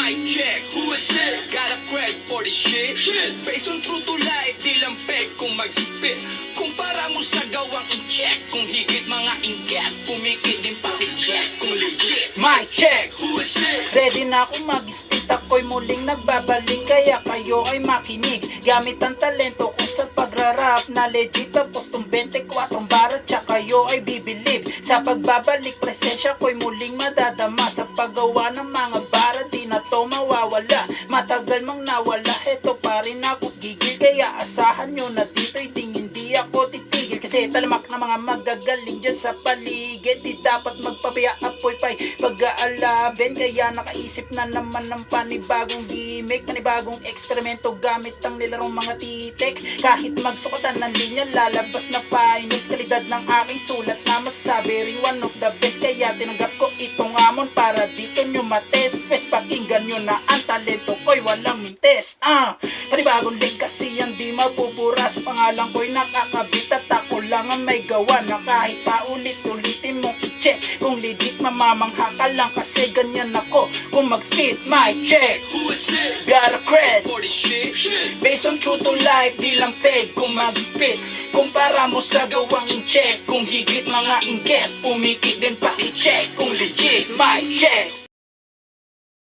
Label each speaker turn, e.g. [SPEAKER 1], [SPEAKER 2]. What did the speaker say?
[SPEAKER 1] Mic check, who is it? Got a cred for this shit. Based on true to life, di lang peg kung mag-spit. Kumpara mo sa gawang in-check. Kung higit mga inget, pumikit din paki-check. Kung legit, mic check, who is it?
[SPEAKER 2] Ready na ako mag-spit, ako'y muling nagbabalik. Kaya kayo ay makinig. Gamit ang talento ko sa pagrarap na legit. Tapos tong 24 barat, tsaka kayo ay bibilib. Sa pagbabalik, presensya ko'y muling madadama. Sa paggawa ng mga barat, di na to mawawala. Matagal mang nawala, eto pa rin ako gigil. Kaya asahan nyo na dito'y hindi ako titigil. Kasi talamak na mga magagaling dyan sa paligid. Di dapat magpabaya, apoy pa'y pag-aalaben. Kaya nakaisip na naman ng panibagong gimmick, panibagong eksperimento gamit ang nilarong mga titik. Kahit magsukatan ng linya, lalabas na finest. Kalidad ng aking sulat na masasabi rin one of the best. Kaya tinanggap ko itong amon para dito nyo matest. Pwes pakinggan nyo na ang talento ko'y walang mintes. Panibagong link kasi yan di mapupura. Sa pangalan ko'y nakakabit at ako lang ang may gawa. Na kahit pa ulit-ulitin mong i-check, kung legit mamamangha ka lang kasi ganyan ako. Kung mag-spit, mic check,
[SPEAKER 1] Who is it?
[SPEAKER 2] got a cred
[SPEAKER 1] For this shit.
[SPEAKER 2] based on true to life, di lang fake kung mag-spit. Kumpara mo sa gawang in-check. Kung higit mga inget, pumikit din pa i-check. Kung legit, mic check.